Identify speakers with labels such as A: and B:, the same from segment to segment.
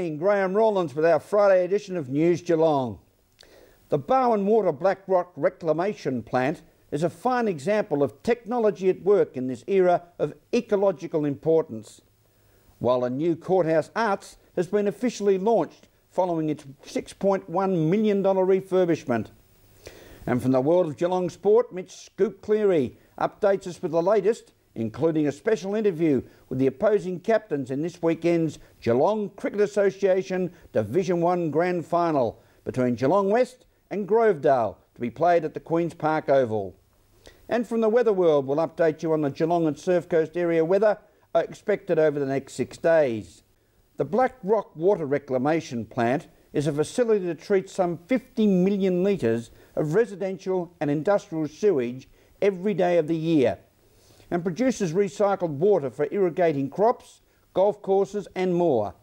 A: morning, Graham Rawlins with our Friday edition of News Geelong. The Barwon Water Black Rock Reclamation Plant is a fine example of technology at work in this era of ecological importance. While a new courthouse arts has been officially launched following its $6.1 million refurbishment. And from the world of Geelong sport, Mitch Scoop Cleary updates us with the latest, including a special interview with the opposing captains in this weekend's Geelong Cricket Association Division 1 Grand Final between Geelong West and Grovedale, to be played at the Queen's Park Oval. And from the weather world, we'll update you on the Geelong and Surf Coast area weather expected over the next 6 days. The Black Rock Water Reclamation Plant is a facility to treat some 50 million litres of residential and industrial sewage every day of the year, and produces recycled water for irrigating crops, golf courses and more.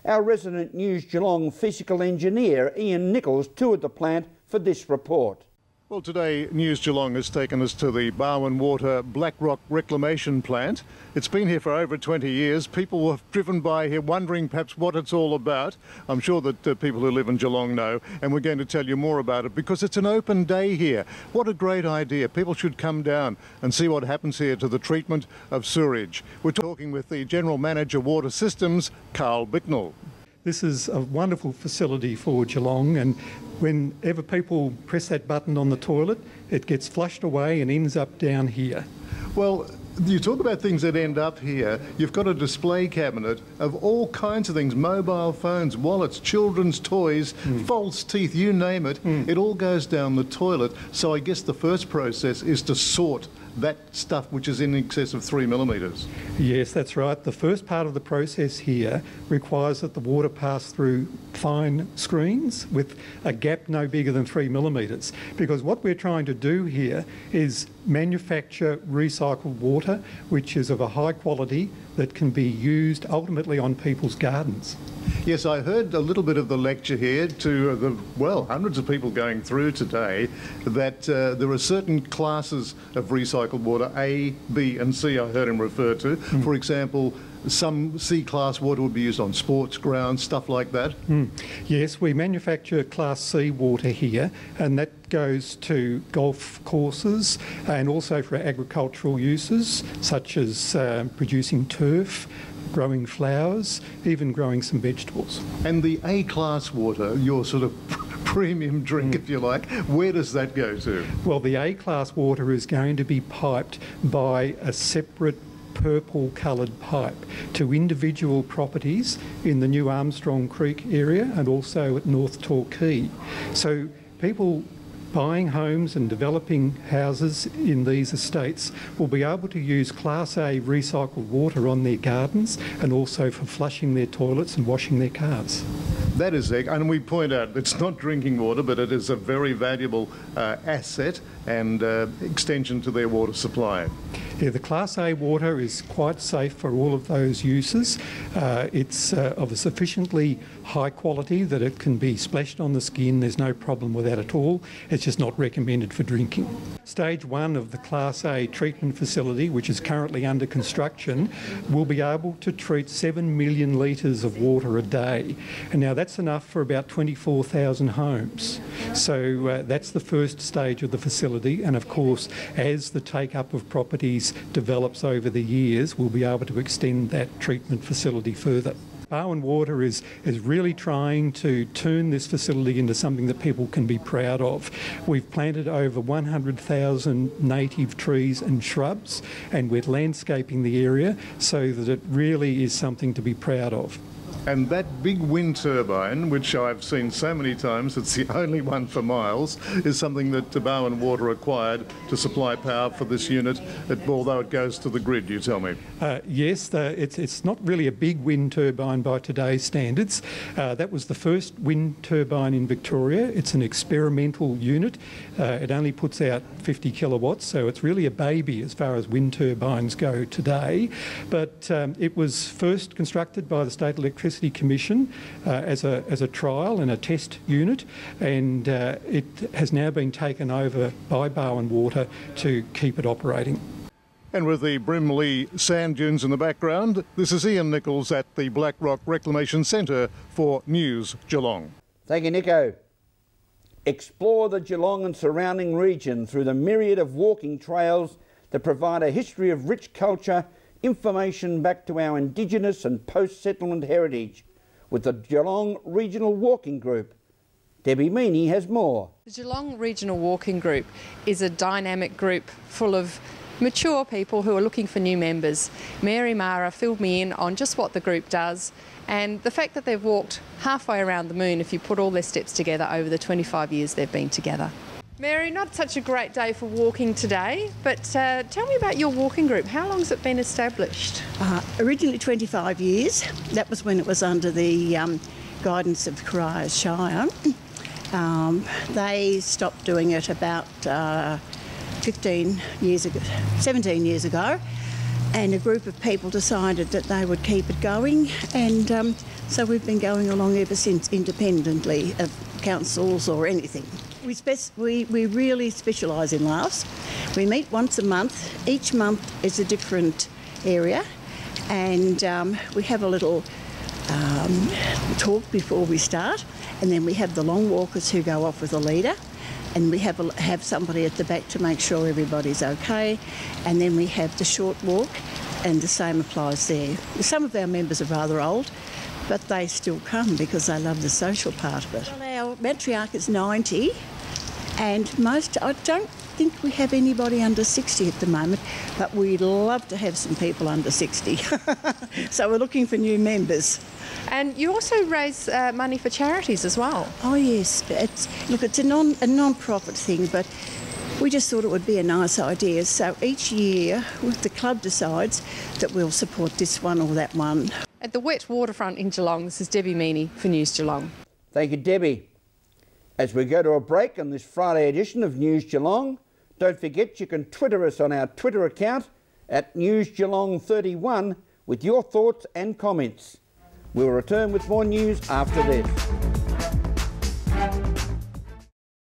A: Our resident News Geelong physical engineer Ian Nichols toured the plant for this report.
B: Well, today News Geelong has taken us to the Barwon Water Black Rock Reclamation Plant. It's been here for over 20 years. People have driven by here wondering perhaps what it's all about. I'm sure that people who live in Geelong know, and we're going to tell you more about it because it's an open day here. What a great idea. People should come down and see what happens here to the treatment of sewage. We're talking with the General Manager Water Systems, Carl Bicknell.
C: This is a wonderful facility for Geelong, and whenever people press that button on the toilet, it gets flushed away and ends up down here.
B: Well, you talk about things that end up here. You've got a display cabinet of all kinds of things, mobile phones, wallets, children's toys, false teeth, you name it. It all goes down the toilet. So I guess the first process is to sort that stuff which is in excess of 3 millimetres.
C: Yes, that's right. The first part of the process here requires that the water pass through fine screens with a gap no bigger than 3 millimetres, because what we're trying to do here is manufacture recycled water which is of a high quality that can be used ultimately on people's gardens.
B: Yes, I heard a little bit of the lecture here to the hundreds of people going through today, that there are certain classes of recycled water, A, B and C, I heard him refer to. For example, some C-class water would be used on sports grounds, stuff like that.
C: Yes, we manufacture Class C water here, and that goes to golf courses and also for agricultural uses such as producing turf, growing flowers, even growing some vegetables.
B: And the A-class water, your sort of premium drink, if you like, where does that go to?
C: Well, the A-class water is going to be piped by a separate purple coloured pipe to individual properties in the new Armstrong Creek area and also at North Torquay. So people buying homes and developing houses in these estates will be able to use Class A recycled water on their gardens and also for flushing their toilets and washing their cars.
B: That is it, and we point out it's not drinking water, but it is a very valuable asset and extension to their water supply.
C: Yeah, the Class A water is quite safe for all of those uses. It's of a sufficiently high quality that it can be splashed on the skin. There's no problem with that at all. It's just not recommended for drinking. Stage 1 of the Class A treatment facility, which is currently under construction, will be able to treat 7 million litres of water a day. And now that's enough for about 24,000 homes. So that's the first stage of the facility, and of course as the take-up of properties develops over the years, we'll be able to extend that treatment facility further. Barwon Water is really trying to turn this facility into something that people can be proud of. We've planted over 100,000 native trees and shrubs, and we're landscaping the area so that it really is something to be proud of.
B: And that big wind turbine, which I've seen so many times, it's the only one for miles, is something that Barwon Water acquired to supply power for this unit, although it goes to the grid, you tell me.
C: Yes, it's not really a big wind turbine by today's standards. That was the first wind turbine in Victoria. It's an experimental unit. It only puts out 50 kilowatts, so it's really a baby as far as wind turbines go today. But it was first constructed by the State Electricity Commission as a trial and a test unit, and it has now been taken over by Barwon Water to keep it operating.
B: And with the Brimley sand dunes in the background, this is Ian Nichols at the Black Rock Reclamation Centre for News Geelong.
A: Thank you, Nico. Explore the Geelong and surrounding region through the myriad of walking trails that provide a history of rich culture, information back to our Indigenous and post-settlement heritage with the Geelong Regional Walking Group. Debbie Meaney has more.
D: The Geelong Regional Walking Group is a dynamic group full of mature people who are looking for new members. Mary Mara filled me in on just what the group does and the fact that they've walked halfway around the moon if you put all their steps together over the 25 years they've been together. Mary, not such a great day for walking today, but tell me about your walking group. How long has it been established?
E: Originally 25 years. That was when it was under the guidance of Cariah Shire. They stopped doing it about 17 years ago, and a group of people decided that they would keep it going, and so we've been going along ever since, independently of councils or anything. We really specialise in laughs. We meet once a month. Each month is a different area, and we have a little talk before we start, and then we have the long walkers who go off with a leader, and we have somebody at the back to make sure everybody's okay, and then we have the short walk, and the same applies there. Some of our members are rather old, but they still come because they love the social part of it. Well, our matriarch is 90, and I don't think we have anybody under 60 at the moment, but we'd love to have some people under 60. So we're looking for new members.
D: And you also raise money for charities as well.
E: Oh yes, it's a non-profit thing, but we just thought it would be a nice idea. So each year the club decides that we'll support this one or that one.
D: At the wet waterfront in Geelong, this is Debbie Meaney for News Geelong.
A: Thank you, Debbie. As we go to a break on this Friday edition of News Geelong, don't forget you can Twitter us on our Twitter account at NewsGeelong31 with your thoughts and comments. We'll return with more news after this.